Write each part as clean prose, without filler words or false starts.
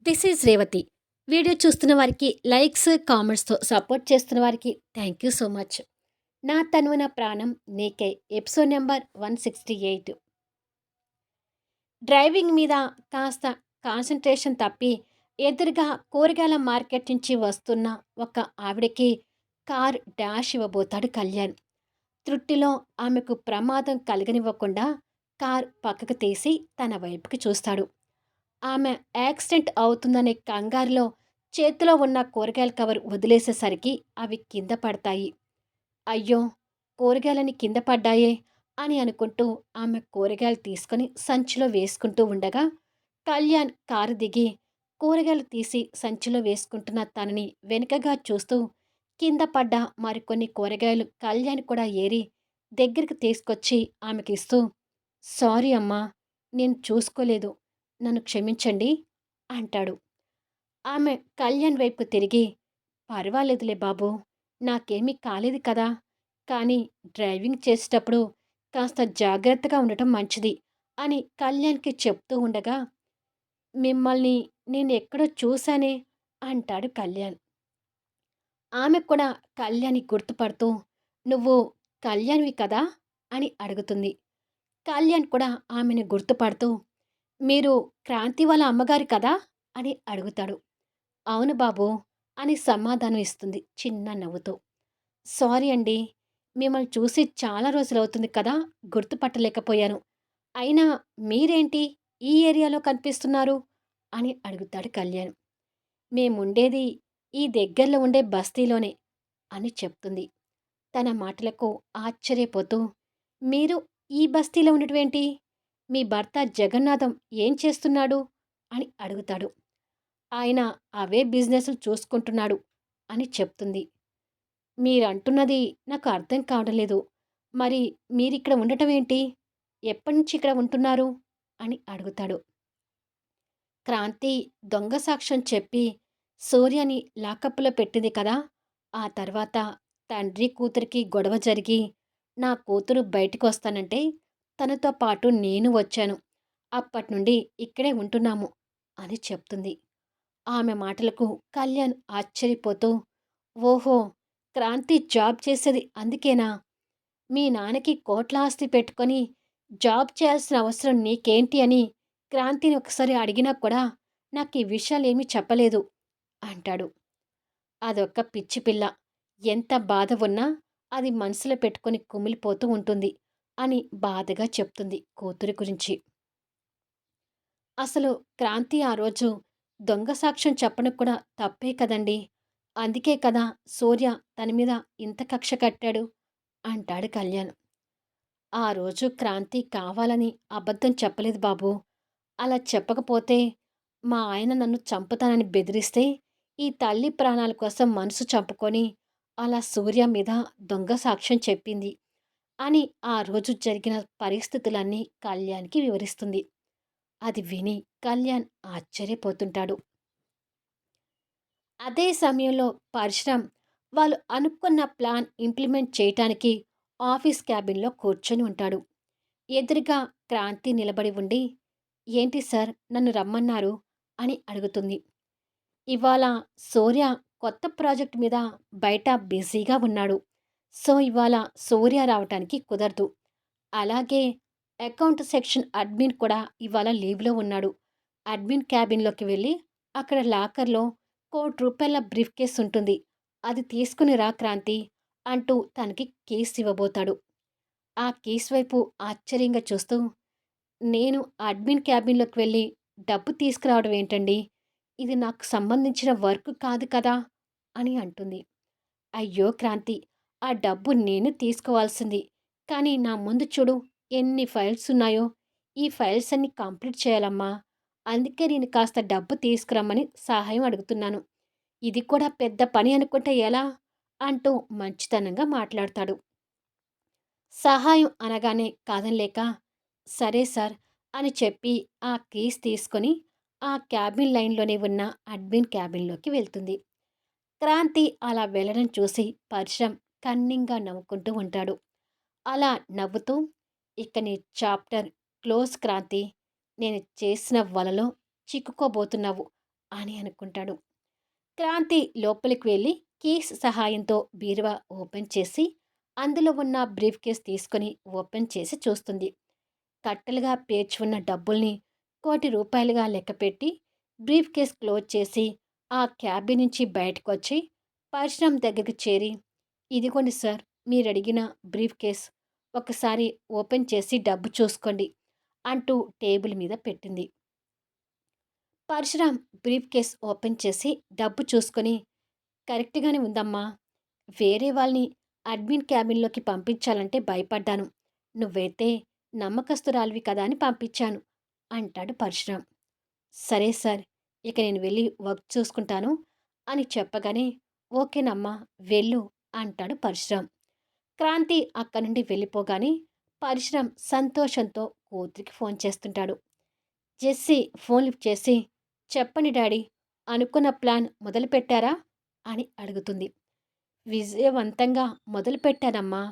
This is Revathi. Video చూస్తున్న వారికి likes, కామెంట్స్‌తో support చేస్తున్న వారికి థ్యాంక్ యూ సో మచ్. 'నా తనువు నా ప్రాణం నీకే' ఎపిసోడ్ నంబర్ 168. డ్రైవింగ్ మీద కాస్త కాన్సంట్రేషన్ తప్పి, ఎదురుగా కూరగాయల మార్కెట్ నుంచి వస్తున్న ఒక ఆవిడకి కార్ డాష్ ఇవ్వబోతాడు కళ్యాణ్. త్రుటిలో ఆమెకు ప్రమాదం కలగనివ్వకుండా కార్ పక్కకు తీసి తన వైపుకి చూస్తాడు. ఆమె యాక్సిడెంట్ అవుతుందనే కంగారులో చేతిలో ఉన్న కూరగాయల కవర్ వదిలేసేసరికి అవి కింద పడతాయి. అయ్యో! కూరగాయలని కింద పడ్డాయే అని అనుకుంటూ ఆమె కూరగాయలు తీసుకొని సంచిలో వేసుకుంటూ ఉండగా, కళ్యాణ్ కారు దిగి కూరగాయలు తీసి సంచిలో వేసుకుంటున్న తనని వెనుకగా చూస్తూ కింద పడ్డ మరికొన్ని కూరగాయలు కళ్యాణ్ కూడా ఏరి దగ్గరికి తీసుకొచ్చి ఆమెకిస్తూ, "సారీ అమ్మా! నేను చూసుకోలేదు. నన్ను క్షమించండి" అంటాడు. ఆమె కళ్యాణ్ వైపు తిరిగి, "పర్వాలేదులే బాబూ! నాకేమీ కాలేదు కదా! కానీ డ్రైవింగ్ చేసేటప్పుడు కాస్త జాగ్రత్తగా ఉండటం మంచిది" అని కళ్యాణ్‌కి చెప్తూ ఉండగా, "మిమ్మల్ని నేనెక్కడో చూశానే" అంటాడు కళ్యాణ్. ఆమె కూడా కళ్యాణ్‌ని గుర్తుపడుతూ, "నువ్వు కళ్యాణ్‌వి కదా?" అని అడుగుతుంది. కళ్యాణ్ కూడా ఆమెను గుర్తుపడుతూ, "మీరు క్రాంతి వాళ్ళ అమ్మగారు కదా?" అని అడుగుతాడు. "అవును బాబూ" అని సమాధానం ఇస్తుంది చిన్న నవ్వుతూ. "సారీ అండి. మిమ్మల్ని చూసి చాలా రోజులవుతుంది కదా! గుర్తుపట్టలేకపోయాను. అయినా మీరేంటి ఈ ఏరియాలో కనిపిస్తున్నారు?" అని అడుగుతాడు కళ్యాణ్. "మేముండేది ఈ దగ్గరలో ఉండే బస్తీలోనే" అని చెప్తుంది. తన మాటలకు ఆశ్చర్యపోతూ, "మీరు ఈ బస్తీలో ఉండటమేంటి? మీ భర్త జగన్నాథం ఏం చేస్తున్నాడు?" అని అడుగుతాడు. "ఆయన అవే బిజినెస్‌లు చూసుకుంటున్నాడు" అని చెప్తుంది. "మీరంటున్నది నాకు అర్థం కావడం లేదు. మరి మీరిక్కడ ఉండటమేంటి? ఎప్పటినుంచి ఇక్కడ ఉంటున్నారు?" అని అడుగుతాడు. క్రాంతి దొంగ సాక్ష్యం చెప్పి సూర్యని లాకప్‌లో పెట్టింది కదా! ఆ తర్వాత తండ్రి, కూతురికి గొడవ జరిగి, నా కూతురు బయటికొస్తానంటే తనతో పాటు నేను వచ్చాను. అప్పట్నుండి ఇక్కడే ఉంటున్నాము అని చెప్తుంది. ఆమె మాటలకు కళ్యాణ్ ఆశ్చర్యపోతూ, "ఓహో! క్రాంతి జాబ్ చేసేది అందుకేనా? మీ నాన్నకి కోట్ల ఆస్తి పెట్టుకొని జాబ్ చేయాల్సిన అవసరం నీకేంటి అని క్రాంతిని ఒకసారి అడిగినా కూడా నాకీ విషయాలేమీ చెప్పలేదు" అంటాడు. "అదొక్క పిచ్చి పిల్ల. ఎంత బాధ ఉన్నా అది మనసులో పెట్టుకొని కుమిలిపోతూ ఉంటుంది" అని బాధగా చెప్తుంది కూతురి గురించి. "అసలు క్రాంతి ఆ రోజు దొంగ సాక్ష్యం చెప్పడం కూడా తప్పే కదండీ! అందుకే కదా సూర్య తన మీద ఇంత కక్ష కట్టాడు" అంటాడు కళ్యాణ్. "ఆ రోజు క్రాంతి కావాలని అబద్ధం చెప్పలేదు బాబూ. అలా చెప్పకపోతే మా ఆయన నన్ను చంపుతానని బెదిరిస్తే ఈ తల్లి ప్రాణాల కోసం మనసు చంపుకొని అలా సూర్య మీద దొంగ సాక్ష్యం చెప్పింది" అని ఆ రోజు జరిగిన పరిస్థితులన్నీ కళ్యాణ్‌కి వివరిస్తుంది. అది విని కళ్యాణ్ ఆశ్చర్యపోతుంటాడు. అదే సమయంలో పరశురాం వాళ్ళు అనుకున్న ప్లాన్ ఇంప్లిమెంట్ చేయటానికి ఆఫీస్ క్యాబిన్‌లో కూర్చొని ఉంటాడు. ఎదురుగా క్రాంతి నిలబడి ఉండి, "ఏంటి సార్ నన్ను రమ్మన్నారు?" అని అడుగుతుంది. "ఇవాళ సూర్య కొత్త ప్రాజెక్ట్ మీద బయట బిజీగా ఉన్నాడు. సో, ఇవాళ సూర్య రావటానికి కుదరదు. అలాగే అకౌంట్ సెక్షన్ అడ్మిన్ కూడా ఇవాళ లీవ్‌లో ఉన్నాడు. అడ్మిన్ క్యాబిన్‌లోకి వెళ్ళి అక్కడ లాకర్‌లో రూ. 1,00,00,000 బ్రీఫ్ కేస్ ఉంటుంది. అది తీసుకుని రా క్రాంతి" అంటూ తనకి కీస్ ఇవ్వబోతాడు. ఆ కీస్ వైపు ఆశ్చర్యంగా చూస్తూ, "నేను అడ్మిన్ క్యాబిన్‌లోకి వెళ్ళి డబ్బు తీసుకురావడం ఏంటండి? ఇది నాకు సంబంధించిన వర్క్ కాదు కదా!" అని అంటుంది. "అయ్యో క్రాంతి! ఆ డబ్బు నేను తీసుకోవాల్సింది. కానీ నా ముందు చూడు ఎన్ని ఫైల్స్ ఉన్నాయో! ఈ ఫైల్స్ అన్నీ కంప్లీట్ చేయాలమ్మా! అందుకే నేను కాస్త డబ్బు తీసుకురమ్మని సహాయం అడుగుతున్నాను. ఇది కూడా పెద్ద పని అనుకుంటే ఎలా?" అంటూ మంచితనంగా మాట్లాడతాడు. సహాయం అనగానే కాదనలేక, "సరే సార్" అని చెప్పి ఆ కీస్ తీసుకొని ఆ క్యాబిన్ లైన్‌లోనే ఉన్న అడ్మిన్ క్యాబిన్‌లోకి వెళ్తుంది. క్రాంతి అలా వెళ్ళడం చూసి పరశురాం కన్నింగా నవ్వుకుంటూ ఉంటాడు. అలా నవ్వుతూ, "ఇక నీ చాప్టర్ క్లోజ్ క్రాంతి. నేను చేసిన వలలో చిక్కుకోబోతున్నావు" అని అనుకుంటాడు. క్రాంతి లోపలికి వెళ్ళి కీస్ సహాయంతో బీరువా ఓపెన్ చేసి అందులో ఉన్న బ్రీఫ్ కేస్ తీసుకొని ఓపెన్ చేసి చూస్తుంది. కట్టలుగా పేర్చి ఉన్న డబ్బుల్ని ₹1,00,00,000గా లెక్కపెట్టి బ్రీఫ్ కేస్ క్లోజ్ చేసి ఆ క్యాబిన్ నుంచి బయటకొచ్చి పరశురాం దగ్గరికి చేరి, ఇదిగోండి సార్ మీరడిగిన బ్రీఫ్ కేస్. ఒకసారి ఓపెన్ చేసి డబ్బు చూసుకోండి అంటూ టేబుల్ మీద పెట్టింది. పరశురాం బ్రీఫ్ కేస్ ఓపెన్ చేసి డబ్బు చూసుకొని, కరెక్ట్‌గానే ఉందమ్మా. వేరే వాళ్ళని అడ్మిన్ క్యాబిన్‌లోకి పంపించాలంటే భయపడ్డాను. నువ్వైతే నమ్మకస్తురాలివి కదా అని పంపించాను అంటాడు పరశురాం. సరే సార్. ఇక నేను వెళ్ళి వర్క్ చూసుకుంటాను అని చెప్పగానే, ఓకేనమ్మా వెళ్ళు అంటాడు పరశురాం. క్రాంతి అక్కడి నుండి వెళ్ళిపోగానే పరశురాం సంతోషంతో కూతురికి ఫోన్ చేస్తుంటాడు. జెస్సీ ఫోన్ లిఫ్ట్ చేసి, చెప్పండి డాడీ, అనుకున్న ప్లాన్ మొదలుపెట్టారా అని అడుగుతుంది. విజయవంతంగా మొదలుపెట్టానమ్మా.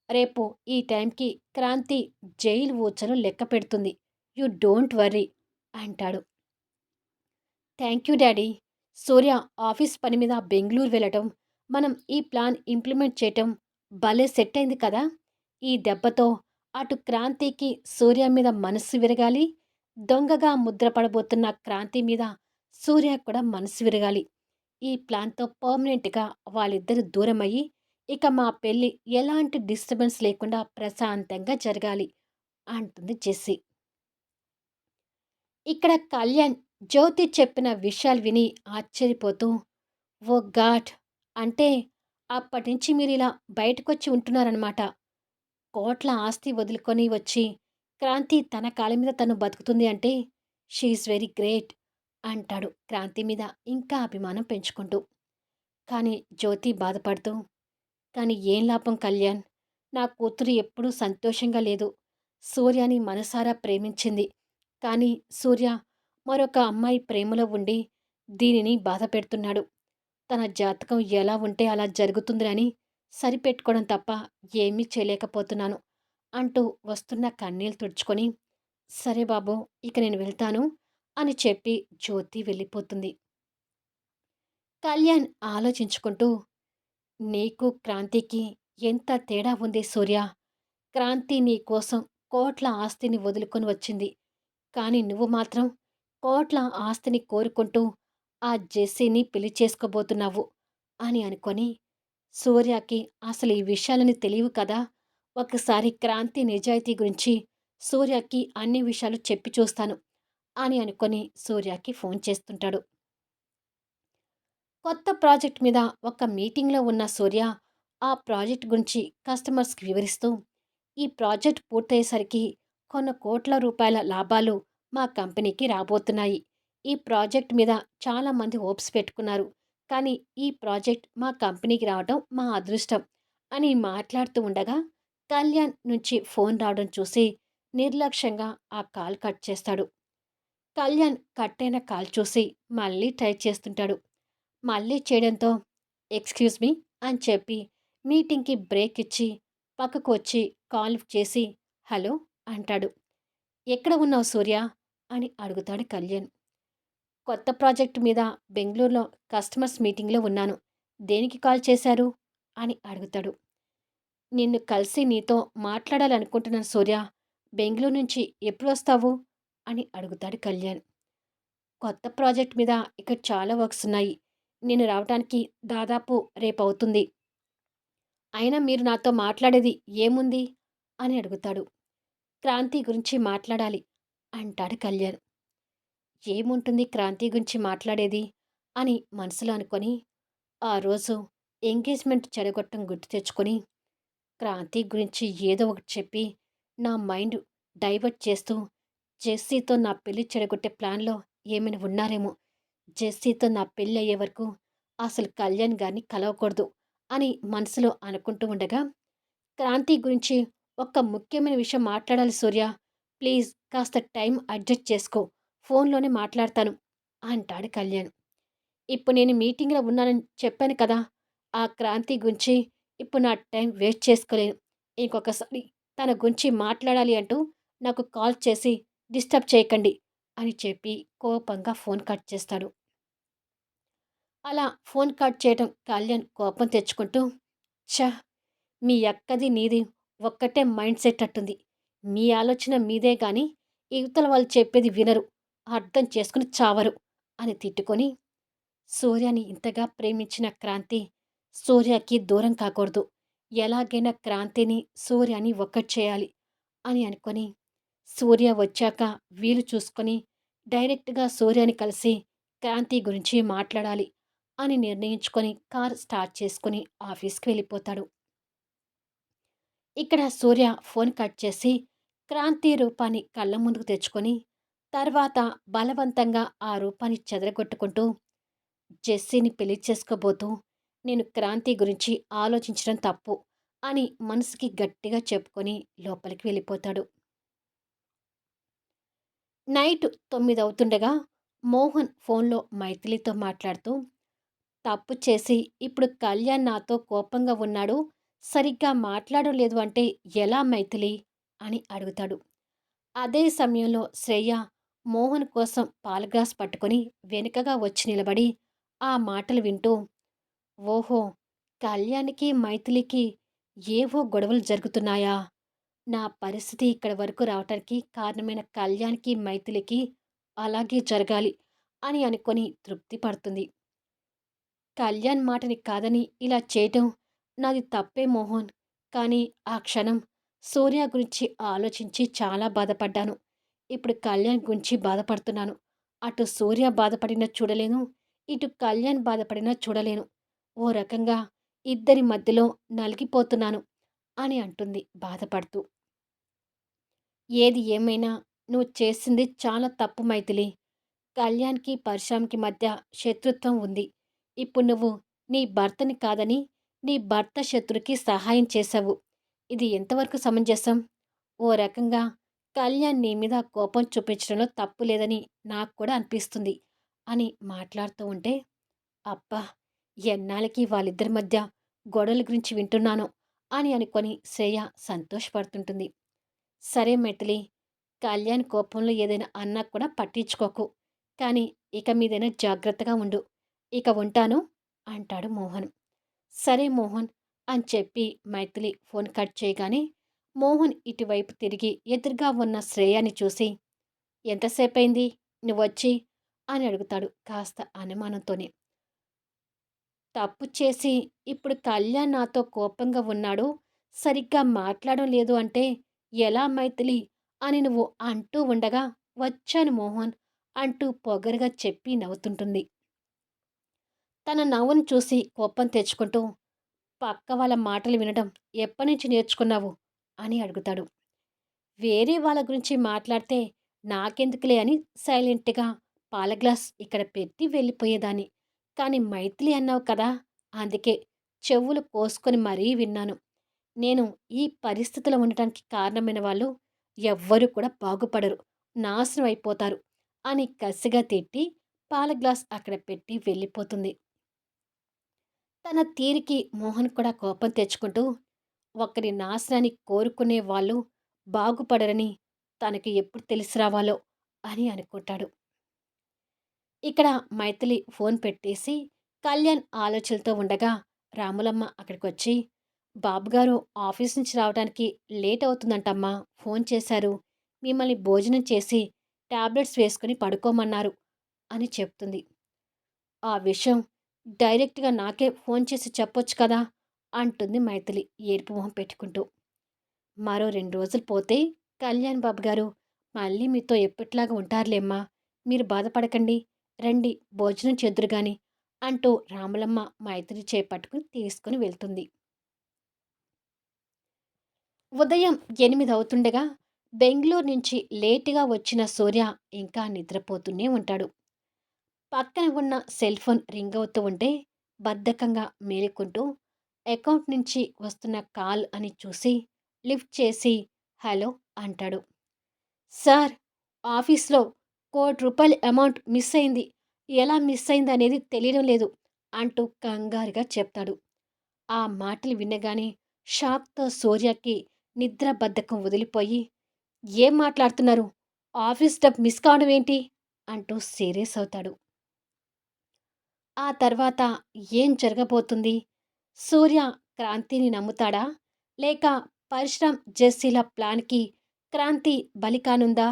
రేపు ఈ టైంకి క్రాంతి జైలు ఊచలు లెక్క పెడుతుంది. యూ డోంట్ వర్రీ అంటాడు. Thank you daddy. Surya office పని మీద బెంగుళూరు వెళ్ళటం, మనం ఈ ప్లాన్ ఇంప్లిమెంట్ చేయటం భలే సెట్ అయింది కదా! ఈ దెబ్బతో అటు క్రాంతికి సూర్య మీద మనస్సు విరగాలి, దొంగగా ముద్రపడబోతున్న క్రాంతి మీద సూర్య కూడా మనసు విరగాలి. ఈ ప్లాన్‌తో పర్మనెంట్‌గా వాళ్ళిద్దరూ దూరమయ్యి, ఇక మా పెళ్లి ఎలాంటి డిస్టర్బెన్స్ లేకుండా ప్రశాంతంగా జరగాలి అంటుంది జెస్సీ. ఇక్కడ కళ్యాణ్ జ్యోతి చెప్పిన విషయాలు విని ఆశ్చర్యపోతూ, ఓ గాడ్! అంటే అప్పటినుంచి మీరిలా బయటకొచ్చి ఉంటున్నారనమాట. కోట్ల ఆస్తి వదులుకొని వచ్చి క్రాంతి తన కాళ్ళ మీద తను బతుకుతుంది అంటే షీ ఈజ్ వెరీ గ్రేట్ అంటాడు క్రాంతి మీద ఇంకా అభిమానం పెంచుకుంటూ. కానీ జ్యోతి బాధపడుతూ, కానీ ఏం లాభం కళ్యాణ్? నా కూతురు ఎప్పుడూ సంతోషంగా లేదు. సూర్యని మనసారా ప్రేమించింది. కానీ సూర్య మరొక అమ్మాయి ప్రేమలో ఉండి దీనిని బాధ పెడుతున్నాడు. తన జాతకం ఎలా ఉంటే అలా జరుగుతుందని సరిపెట్టుకోవడం తప్ప ఏమీ చేయలేకపోతున్నాను అంటూ వస్తున్న కన్నీళ్లు తుడుచుకొని, సరే బాబు ఇక నేను వెళ్తాను అని చెప్పి జ్యోతి వెళ్ళిపోతుంది. కళ్యాణ్ ఆలోచించుకుంటూ, నీకు క్రాంతికి ఎంత తేడా ఉంది సూర్య. క్రాంతి నీ కోసం కోట్ల ఆస్తిని వదులుకొని వచ్చింది. కానీ నువ్వు మాత్రం కోట్ల ఆస్తిని కోరుకుంటూ ఆ జెస్సీని పెళ్లి చేసుకోబోతున్నావు అని అనుకొని, సూర్యకి అసలు ఈ విషయాలని తెలియవు కదా! ఒకసారి క్రాంతి నిజాయితీ గురించి సూర్యకి అన్ని విషయాలు చెప్పి చూస్తాను అని అనుకొని సూర్యకి ఫోన్ చేస్తుంటాడు. కొత్త ప్రాజెక్ట్ మీద ఒక మీటింగ్‌లో ఉన్న సూర్య ఆ ప్రాజెక్ట్ గురించి కస్టమర్స్‌కి వివరిస్తూ, ఈ ప్రాజెక్ట్ పూర్తయ్యేసరికి కొన్ని కోట్ల రూపాయల లాభాలు మా కంపెనీకి రాబోతున్నాయి. ఈ ప్రాజెక్ట్ మీద చాలామంది హోప్స్ పెట్టుకున్నారు. కానీ ఈ ప్రాజెక్ట్ మా కంపెనీకి రావడం మా అదృష్టం అని మాట్లాడుతూ ఉండగా కళ్యాణ్ నుంచి ఫోన్ రావడం చూసి నిర్లక్ష్యంగా ఆ కాల్ కట్ చేస్తాడు. కళ్యాణ్ కట్ అయిన కాల్ చూసి మళ్ళీ ట్రై చేస్తుంటాడు. మళ్ళీ చేయడంతో ఎక్స్‌క్యూజ్ మీ అని చెప్పి మీటింగ్‌కి బ్రేక్ ఇచ్చి పక్కకు వచ్చి కాల్ లిఫ్ట్ చేసి హలో అంటాడు. ఎక్కడ ఉన్నావు సూర్య అని అడుగుతాడు కళ్యాణ్. కొత్త ప్రాజెక్ట్ మీద బెంగుళూరులో కస్టమర్స్ మీటింగ్‌లో ఉన్నాను. దేనికి కాల్ చేశారు అని అడుగుతాడు. నిన్ను కలిసి నీతో మాట్లాడాలనుకుంటున్నాను సూర్య. బెంగుళూరు నుంచి ఎప్పుడొస్తావు అని అడుగుతాడు కళ్యాణ్. కొత్త ప్రాజెక్ట్ మీద ఇక్కడ చాలా వర్క్స్ ఉన్నాయి. నేను రావటానికి దాదాపు రేపవుతుంది. అయినా మీరు నాతో మాట్లాడేది ఏముంది అని అడుగుతాడు. క్రాంతి గురించి మాట్లాడాలి అంటాడు కళ్యాణ్. ఏముంటుంది క్రాంతి గురించి మాట్లాడేది అని మనసులో అనుకొని, ఆ రోజు ఎంగేజ్మెంట్ చెడగొట్టం గుర్తు తెచ్చుకొని, క్రాంతి గురించి ఏదో ఒకటి చెప్పి నా మైండ్ డైవర్ట్ చేస్తూ జెస్సీతో నా పెళ్లి చెడగొట్టే ప్లాన్‌లో ఏమైనా ఉన్నారేమో. జెస్సీతో నా పెళ్లి అయ్యే వరకు అసలు కళ్యాణ్ గారిని కలవకూడదు అని మనసులో అనుకుంటూ ఉండగా, క్రాంతి గురించి ఒక ముఖ్యమైన విషయం మాట్లాడాలి సూర్య. ప్లీజ్ కాస్త టైం అడ్జస్ట్ చేసుకో. ఫోన్‌లోనే మాట్లాడతాను అంటాడు కళ్యాణ్. ఇప్పుడు నేను మీటింగ్‌లో ఉన్నానని చెప్పాను కదా! ఆ క్రాంతి గురించి ఇప్పుడు నా టైం వేస్ట్ చేసుకోలేను. ఇంకొకసారి తన గురించి మాట్లాడాలి అంటూ నాకు కాల్ చేసి డిస్టర్బ్ చేయకండి అని చెప్పి కోపంగా ఫోన్ కట్ చేస్తాడు. అలా ఫోన్ కట్ చేయడం కళ్యాణ్ కోపం తెచ్చుకుంటూ, ఛ! మీ అక్కది నీది ఒక్కటే మైండ్ సెట్ అట్టుంది. మీ ఆలోచన మీదే గాని, ఇవతల వాళ్ళు చెప్పేది వినరు. అర్థం చేసుకుని చావరు అని తిట్టుకొని, సూర్యని ఇంతగా ప్రేమించిన క్రాంతి సూర్యకి దూరం కాకూడదు. ఎలాగైనా క్రాంతిని, సూర్యని ఒక్కటి చేయాలి అని అనుకొని, సూర్య వచ్చాక వీలు చూసుకొని డైరెక్ట్‌గా సూర్యని కలిసి క్రాంతి గురించి మాట్లాడాలి అని నిర్ణయించుకొని కార్ స్టార్ట్ చేసుకొని ఆఫీస్‌కి వెళ్ళిపోతాడు. ఇక్కడ సూర్య ఫోన్ కట్ చేసి క్రాంతి రూపాన్ని కళ్ళ ముందుకు తెచ్చుకొని, తర్వాత బలవంతంగా ఆ రూపాన్ని చెదరగొట్టుకుంటూ, జెస్సీని పెళ్లి చేసుకోబోతూ నేను క్రాంతి గురించి ఆలోచించడం తప్పు అని మనసుకి గట్టిగా చెప్పుకొని లోపలికి వెళ్ళిపోతాడు. నైట్ 9 అవుతుండగా మోహన్ ఫోన్లో మైథిలితో మాట్లాడుతూ, తప్పు చేసి ఇప్పుడు కళ్యాణ్ నాతో కోపంగా ఉన్నాడు. సరిగ్గా మాట్లాడడం లేదు అంటే ఎలా మైథిలి? అని అడుగుతాడు. అదే సమయంలో శ్రేయ మోహన్ కోసం పాల గ్లాస్ పట్టుకొని వెనుకగా వచ్చి నిలబడి ఆ మాటలు వింటూ, ఓహో! కళ్యాణ్‌కి, మైథిలికి ఏవో గొడవలు జరుగుతున్నాయా? నా పరిస్థితి ఇక్కడి వరకు రావటానికి కారణమైన కళ్యాణ్‌కి, మైథిలికి అలాగే జరగాలి అని అనుకొని తృప్తి పడుతుంది. కళ్యాణ్ మాటని కాదని ఇలా చేయటం నాది తప్పే మోహన్. కానీ ఆ క్షణం సూర్య గురించి ఆలోచించి చాలా బాధపడ్డాను. ఇప్పుడు కళ్యాణ్ గురించి బాధపడుతున్నాను. అటు సూర్య బాధపడినా చూడలేను. ఇటు కళ్యాణ్ బాధపడినా చూడలేను. ఓ రకంగా ఇద్దరి మధ్యలో నలిగిపోతున్నాను అని అంటుంది బాధపడుతూ. ఏది ఏమైనా నువ్వు చేసింది చాలా తప్పు మైథిలి. కళ్యాణ్‌కి, పరశురామ్‌కి మధ్య శత్రుత్వం ఉంది. ఇప్పుడు నువ్వు నీ భర్తని కాదని, నీ భర్త శత్రువుకి సహాయం చేశావు. ఇది ఎంతవరకు సమంజసం? ఓ రకంగా కళ్యాణ్ నీ మీద కోపం చూపించడంలో తప్పు లేదని నాకు కూడా అనిపిస్తుంది అని మాట్లాడుతూ ఉంటే, అబ్బా! ఎన్నాళ్ళకి వాళ్ళిద్దరి మధ్య గొడవల గురించి వింటున్నానో అని అనుకొని శ్రేయ సంతోషపడుతుంటుంది. సరే మైథిలి, కళ్యాణ్ కోపంలో ఏదైనా అన్నా కూడా పట్టించుకోకు. కానీ ఇక మీదైనా జాగ్రత్తగా ఉండు. ఇక ఉంటాను అంటాడు మోహన్. సరే మోహన్ అని చెప్పి మైథిలి ఫోన్ కట్ చేయగానే మోహన్ ఇటువైపు తిరిగి ఎదురుగా ఉన్న శ్రేయాని చూసి, ఎంతసేపయింది నువ్వొచ్చి అని అడుగుతాడు కాస్త అనుమానంతోనే. తప్పు చేసి ఇప్పుడు కళ్యాణ్ నాతో కోపంగా ఉన్నాడు. సరిగ్గా మాట్లాడడం లేదు అంటే ఎలా మైథిలి అని నువ్వు అంటూ ఉండగా వచ్చాను మోహన్ అంటూ పొగరుగా చెప్పి నవ్వుతుంటుంది. తన నవ్వును చూసి కోపం తెచ్చుకుంటూ పక్క వాళ్ళ మాటలు వినడం ఎప్పటినుంచి నేర్చుకున్నావు అని అడుగుతాడు. వేరే వాళ్ళ గురించి మాట్లాడితే నాకెందుకులే అని సైలెంట్‌గా పాల గ్లాస్ ఇక్కడ పెట్టి వెళ్ళిపోయేదాన్ని. కానీ మైథిలి అన్నావు కదా! అందుకే చెవులు కోసుకొని మరీ విన్నాను. నేను ఈ పరిస్థితిలో ఉండటానికి కారణమైన వాళ్ళు ఎవ్వరూ కూడా బాగుపడరు. నాశనం అయిపోతారు అని కసిగా తిట్టి పాల గ్లాస్ అక్కడ పెట్టి వెళ్ళిపోతుంది. తన తీరుకి మోహన్ కూడా కోపం తెచ్చుకుంటూ ఒకరి నాశనాన్ని కోరుకునే వాళ్ళు బాగుపడరని తనకి ఎప్పుడు తెలిసి రావాలో అని అనుకుంటాడు. ఇక్కడ మైథిలి ఫోన్ పెట్టేసి కళ్యాణ్ ఆలోచనలతో ఉండగా రాములమ్మ అక్కడికొచ్చి, బాబుగారు ఆఫీస్ నుంచి రావడానికి లేట్ అవుతుందంటమ్మా. ఫోన్ చేశారు. మిమ్మల్ని భోజనం చేసి టాబ్లెట్స్ వేసుకుని పడుకోమన్నారు అని చెప్తుంది. ఆ విషయం డైరెక్ట్‌గా నాకే ఫోన్ చేసి చెప్పొచ్చు కదా! అంటుంది మైథిలి ఏడుపు మొహం పెట్టుకుంటూ. మరో 2 రోజులు పోతే కళ్యాణ్ బాబుగారు మళ్ళీ మీతో ఎప్పటిలాగా ఉంటారులేమ్మా. మీరు బాధపడకండి. రండి భోజనం చేద్దురు గాని అంటూ రాములమ్మ మైథిలి చేపట్టుకుని తీసుకుని వెళ్తుంది. ఉదయం 8 అవుతుండగా బెంగుళూరు నుంచి లేటుగా వచ్చిన సూర్య ఇంకా నిద్రపోతూనే ఉంటాడు. పక్కన ఉన్న సెల్ ఫోన్ రింగ్ అవుతూ ఉంటే బద్ధకంగా మేలుకుంటూ అకౌంట్ నుంచి వస్తున్న కాల్ అని చూసి లిఫ్ట్ చేసి హలో అంటాడు. సార్, ఆఫీస్లో ₹1,00,00,000 అమౌంట్ మిస్ అయింది. ఎలా మిస్ అయింది అనేది తెలియడం లేదు అంటూ కంగారుగా చెప్తాడు. ఆ మాటలు వినగానే షాక్‌తో సూర్యకి నిద్ర బద్ధకం వదిలిపోయి, ఏం మాట్లాడుతున్నారు? ఆఫీస్ డబ్బు మిస్ కావడం ఏంటి? అంటూ సీరియస్ అవుతాడు. ఆ తర్వాత ఏం జరగబోతుంది? సూర్య క్రాంతిని నమ్ముతాడా? లేక పరశురామ్, జెస్సీల ప్లాన్‌కి క్రాంతి బలి కానుందా?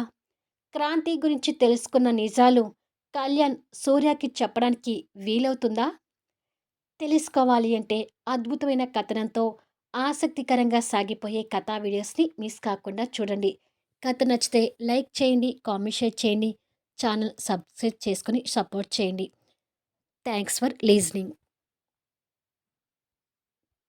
క్రాంతి గురించి తెలుసుకున్న నిజాలు కళ్యాణ్ సూర్యకి చెప్పడానికి వీలవుతుందా? తెలుసుకోవాలి అంటే అద్భుతమైన కథనంతో ఆసక్తికరంగా సాగిపోయే కథా వీడియోస్‌ని మిస్ కాకుండా చూడండి. కథ నచ్చితే లైక్ చేయండి, కామెంట్, షేర్ చేయండి. ఛానల్ సబ్స్క్రైబ్ చేసుకొని సపోర్ట్ చేయండి. Thanks for listening.